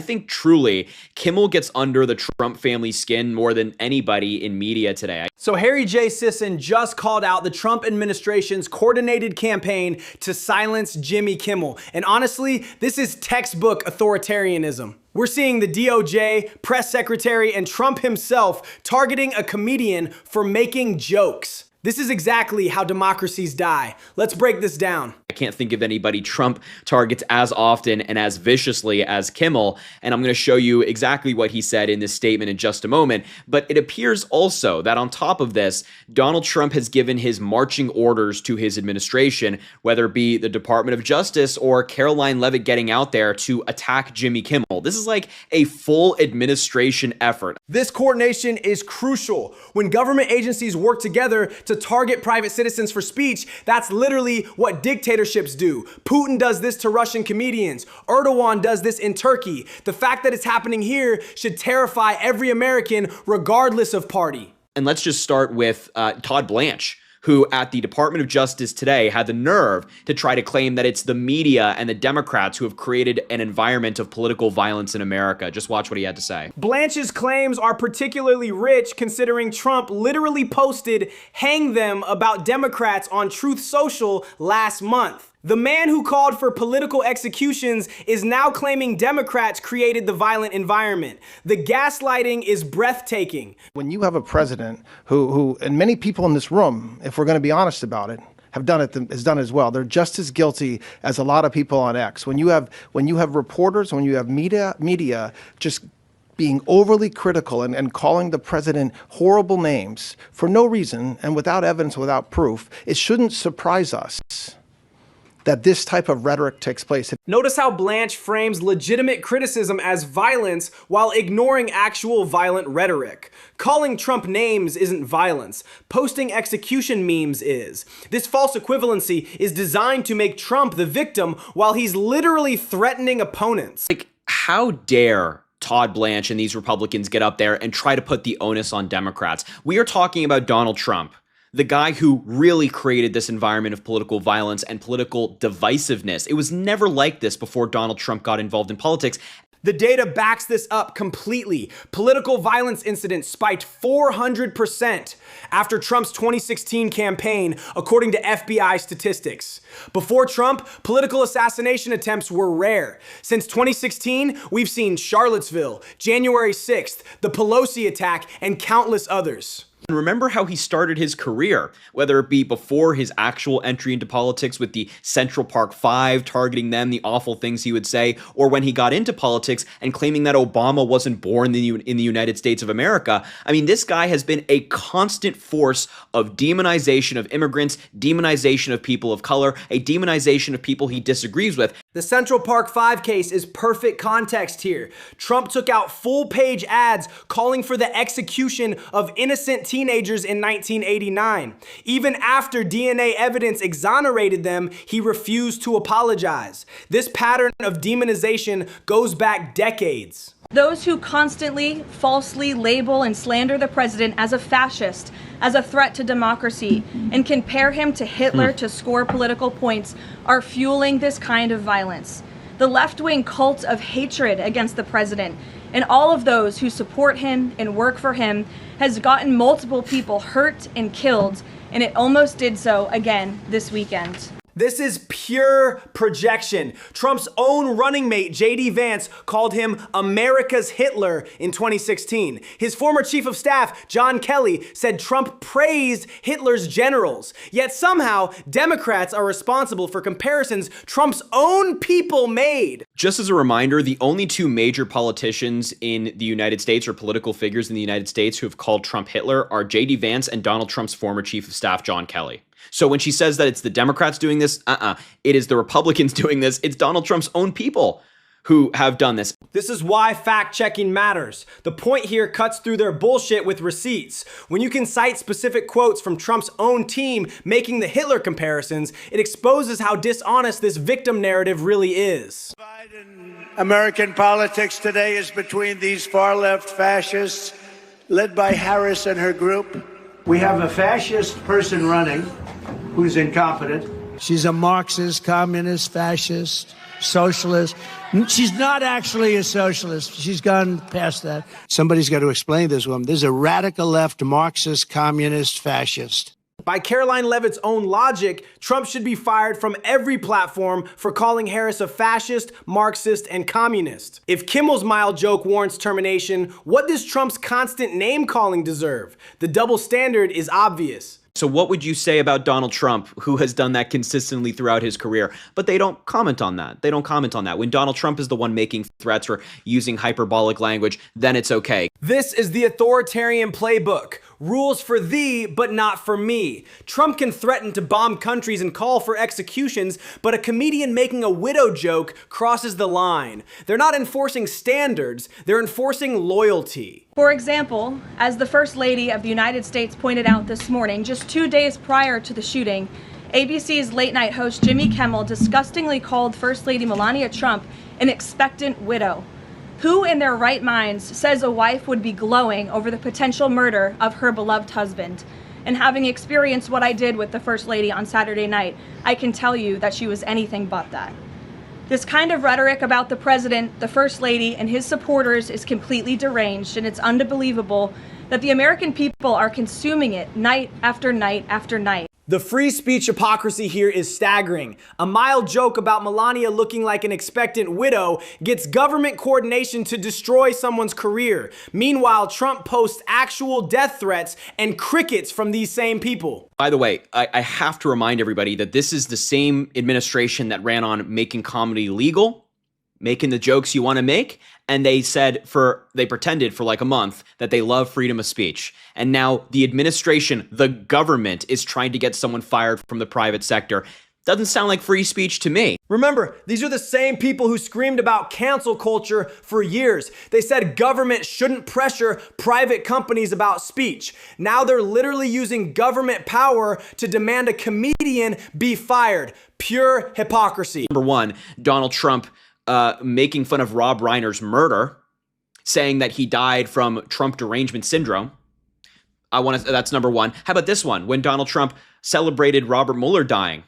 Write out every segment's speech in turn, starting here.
think truly Kimmel gets under the Trump family skin more than anybody in media today. So Harry J. Sisson just called out the Trump administration's coordinated campaign to silence Jimmy Kimmel. And honestly, this is textbook authoritarianism. We're seeing the DOJ, press secretary, and Trump himself targeting a comedian for making jokes. This is exactly how democracies die. Let's break this down. I can't think of anybody Trump targets as often and as viciously as Kimmel, and I'm going to show you exactly what he said in this statement in just a moment. But it appears also that on top of this, Donald Trump has given his marching orders to his administration, whether it be the Department of Justice or Caroline Leavitt getting out there to attack Jimmy Kimmel. This is like a full administration effort. This coordination is crucial. When government agencies work together to target private citizens for speech, that's literally what dictatorships do. Putin does this to Russian comedians. Erdogan does this in Turkey. The fact that it's happening here should terrify every American, regardless of party. And let's just start with Todd Blanche, who at the Department of Justice today had the nerve to try to claim that it's the media and the Democrats who have created an environment of political violence in America. Just watch what he had to say. Blanche's claims are particularly rich considering Trump literally posted "hang them" about Democrats on Truth Social last month. The man who called for political executions is now claiming Democrats created the violent environment. The gaslighting is breathtaking. When you have a president who, and many people in this room, if we're going to be honest about it, have done it as well. They're just as guilty as a lot of people on X. When you have reporters, when you have media just being overly critical and calling the president horrible names for no reason and without evidence, without proof, it shouldn't surprise us that this type of rhetoric takes place. Notice how Blanche frames legitimate criticism as violence while ignoring actual violent rhetoric. Calling Trump names isn't violence. Posting execution memes is. This false equivalency is designed to make Trump the victim while he's literally threatening opponents. Like, how dare Todd Blanche and these Republicans get up there and try to put the onus on Democrats? We are talking about Donald Trump, the guy who really created this environment of political violence and political divisiveness. It was never like this before Donald Trump got involved in politics. The data backs this up completely. Political violence incidents spiked 400% after Trump's 2016 campaign, according to FBI statistics. Before Trump, political assassination attempts were rare. Since 2016, we've seen Charlottesville, January 6th, the Pelosi attack, and countless others. And remember how he started his career, whether it be before his actual entry into politics with the Central Park Five, targeting them, the awful things he would say, or when he got into politics and claiming that Obama wasn't born in the United States of America. I mean, this guy has been a constant force of demonization of immigrants, demonization of people of color, a demonization of people he disagrees with. The Central Park 5 case is perfect context here. Trump took out full-page ads calling for the execution of innocent teenagers in 1989. Even after DNA evidence exonerated them, he refused to apologize. This pattern of demonization goes back decades. Those who constantly falsely label and slander the president as a fascist, as a threat to democracy, and compare him to Hitler to score political points are fueling this kind of violence. The left-wing cult of hatred against the president and all of those who support him and work for him has gotten multiple people hurt and killed, and it almost did so again this weekend. This is pure projection. Trump's own running mate, J.D. Vance, called him America's Hitler in 2016. His former chief of staff, John Kelly, said Trump praised Hitler's generals. Yet somehow, Democrats are responsible for comparisons Trump's own people made. Just as a reminder, the only two major politicians in the United States, or political figures in the United States, who have called Trump Hitler are J.D. Vance and Donald Trump's former chief of staff, John Kelly. So when she says that it's the Democrats doing this, it is the Republicans doing this. It's Donald Trump's own people who have done this. This is why fact-checking matters. The point here cuts through their bullshit with receipts. When you can cite specific quotes from Trump's own team making the Hitler comparisons, it exposes how dishonest this victim narrative really is. American politics today is between these far-left fascists led by Harris and her group. We have a fascist person running who's incompetent. She's a Marxist, communist, fascist. socialist. She's not actually a socialist. She's gone past that. Somebody's got to explain this woman. This is a radical left, Marxist, communist, fascist. By Caroline Leavitt's own logic, Trump should be fired from every platform for calling Harris a fascist, Marxist, and communist. If Kimmel's mild joke warrants termination, what does Trump's constant name-calling deserve? The double standard is obvious. So what would you say about Donald Trump, who has done that consistently throughout his career? But they don't comment on that. They don't comment on that. When Donald Trump is the one making threats or using hyperbolic language, then it's okay. This is the authoritarian playbook. Rules for thee, but not for me. Trump can threaten to bomb countries and call for executions, but a comedian making a widow joke crosses the line. They're not enforcing standards, they're enforcing loyalty. For example, as the First Lady of the United States pointed out this morning, just 2 days prior to the shooting, ABC's late night host Jimmy Kimmel disgustingly called First Lady Melania Trump an expectant widow. Who in their right minds says a wife would be glowing over the potential murder of her beloved husband? And having experienced what I did with the First Lady on Saturday night, I can tell you that she was anything but that. This kind of rhetoric about the president, the First Lady, and his supporters is completely deranged, and it's unbelievable that the American people are consuming it night after night after night. The free speech hypocrisy here is staggering. A mild joke about Melania looking like an expectant widow gets government coordination to destroy someone's career. Meanwhile, Trump posts actual death threats and crickets from these same people. By the way, I have to remind everybody that this is the same administration that ran on making comedy legal, making the jokes you want to make, and they pretended for like a month that they love freedom of speech. And now the administration, the government, is trying to get someone fired from the private sector. Doesn't sound like free speech to me. Remember, these are the same people who screamed about cancel culture for years. They said government shouldn't pressure private companies about speech. Now they're literally using government power to demand a comedian be fired. Pure hypocrisy. Number one, Donald Trump making fun of Rob Reiner's saying that he died from Trump derangement syndrome. That's number one. How about this one? When Donald Trump celebrated Robert Mueller dying.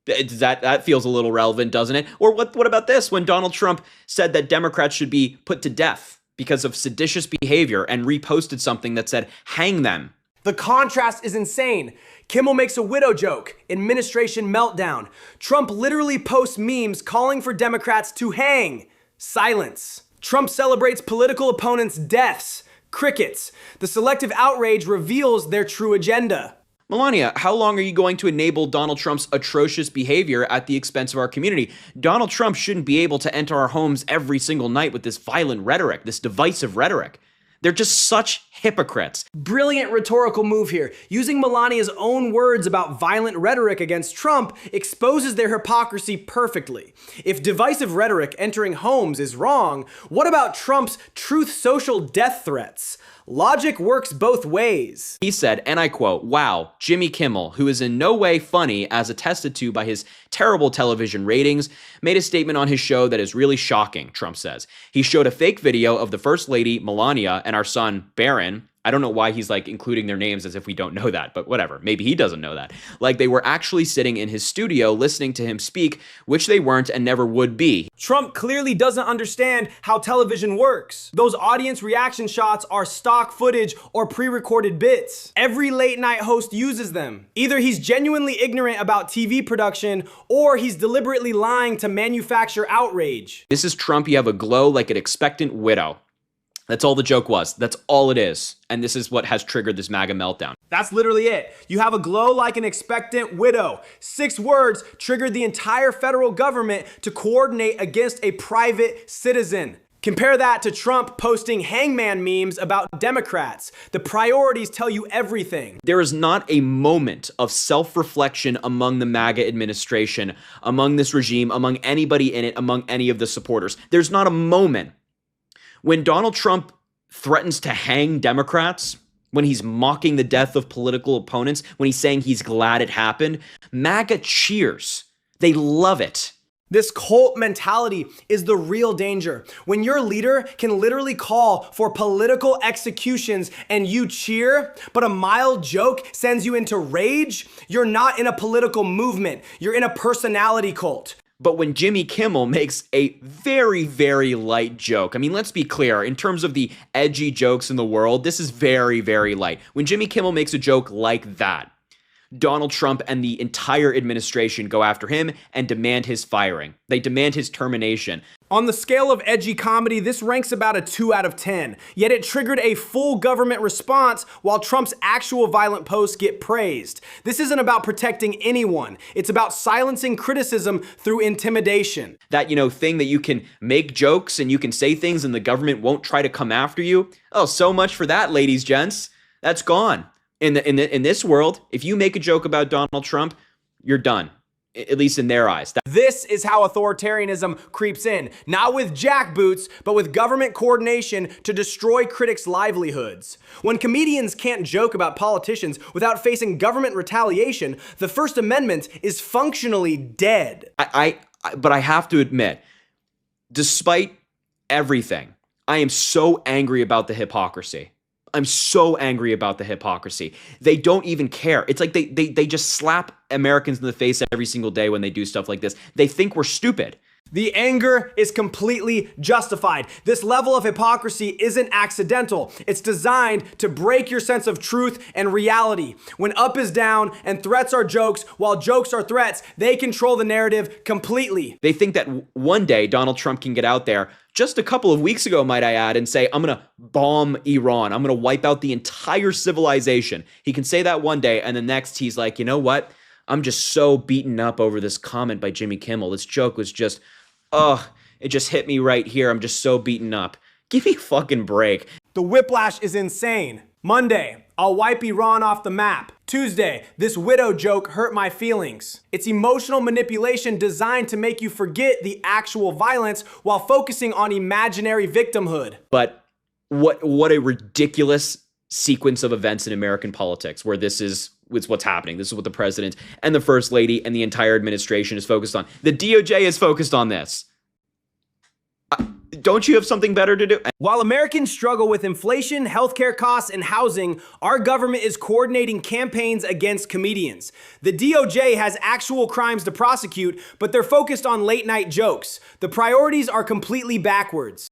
That feels a little relevant, doesn't it? Or what about this? When Donald Trump said that Democrats should be put to death because of seditious behavior and reposted something that said, hang them. The contrast is insane. Kimmel makes a widow joke, administration meltdown. Trump literally posts memes calling for Democrats to hang. Silence. Trump celebrates political opponents' deaths. Crickets. The selective outrage reveals their true agenda. Melania, how long are you going to enable Donald Trump's atrocious behavior at the expense of our community? Donald Trump shouldn't be able to enter our homes every single night with this violent rhetoric, this divisive rhetoric. They're just such hypocrites. Brilliant rhetorical move here. Using Melania's own words about violent rhetoric against Trump exposes their hypocrisy perfectly. If divisive rhetoric entering homes is wrong, what about Trump's Truth Social death threats? Logic works both ways. He said, and I quote, "Wow, Jimmy Kimmel, who is in no way funny as attested to by his terrible television ratings, made a statement on his show that is really shocking," Trump says. He showed a fake video of the First Lady, Melania, and our son, Barron. I don't know why he's including their names as if we don't know that, but whatever. Maybe he doesn't know that. Like they were actually sitting in his studio listening to him speak, which they weren't and never would be. Trump clearly doesn't understand how television works. Those audience reaction shots are stock footage or pre-recorded bits. Every late night host uses them. Either he's genuinely ignorant about TV production or he's deliberately lying to manufacture outrage. This is Trump. You have a glow like an expectant widow. That's all the joke was. That's all it is. And this is what has triggered this MAGA meltdown. That's literally it. You have a glow like an expectant widow. 6 words triggered the entire federal government to coordinate against a private citizen. Compare that to Trump posting hangman memes about Democrats. The priorities tell you everything. There is not a moment of self-reflection among the MAGA administration, among this regime, among anybody in it, among any of the supporters. There's not a moment. When Donald Trump threatens to hang Democrats, when he's mocking the death of political opponents, when he's saying he's glad it happened, MAGA cheers. They love it. This cult mentality is the real danger. When your leader can literally call for political executions and you cheer, but a mild joke sends you into rage, you're not in a political movement. You're in a personality cult. But when Jimmy Kimmel makes a very, very light joke, I mean, let's be clear, in terms of the edgy jokes in the world, this is very, very light. When Jimmy Kimmel makes a joke like that, Donald Trump and the entire administration go after him and demand his firing. They demand his termination. On the scale of edgy comedy, this ranks about a 2 out of 10, yet it triggered a full government response while Trump's actual violent posts get praised. This isn't about protecting anyone. It's about silencing criticism through intimidation. That, thing that you can make jokes and you can say things and the government won't try to come after you. Oh, so much for that, ladies, gents. That's gone. In this world, if you make a joke about Donald Trump, you're done. At least in their eyes. This is how authoritarianism creeps in, not with jackboots, but with government coordination to destroy critics' livelihoods. When comedians can't joke about politicians without facing government retaliation, the First Amendment is functionally dead. But I have to admit, despite everything, I am so angry about the hypocrisy. I'm so angry about the hypocrisy. They don't even care. It's like they just slap Americans in the face every single day when they do stuff like this. They think we're stupid. The anger is completely justified. This level of hypocrisy isn't accidental. It's designed to break your sense of truth and reality. When up is down and threats are jokes, while jokes are threats, they control the narrative completely. They think that one day Donald Trump can get out there, just a couple of weeks ago, might I add, and say, I'm going to bomb Iran. I'm going to wipe out the entire civilization. He can say that one day, and the next he's like, you know what? I'm just so beaten up over this comment by Jimmy Kimmel. This joke was just, it just hit me right here. I'm just so beaten up. Give me a fucking break. The whiplash is insane. Monday, I'll wipe Iran off the map. Tuesday, this widow joke hurt my feelings. It's emotional manipulation designed to make you forget the actual violence while focusing on imaginary victimhood. But what a ridiculous sequence of events in American politics where this is what's happening. This is what the president and the first lady and the entire administration is focused on. The DOJ is focused on this. Don't you have something better to do? While Americans struggle with inflation, healthcare costs, and housing, our government is coordinating campaigns against comedians. The DOJ has actual crimes to prosecute, but they're focused on late night jokes. The priorities are completely backwards.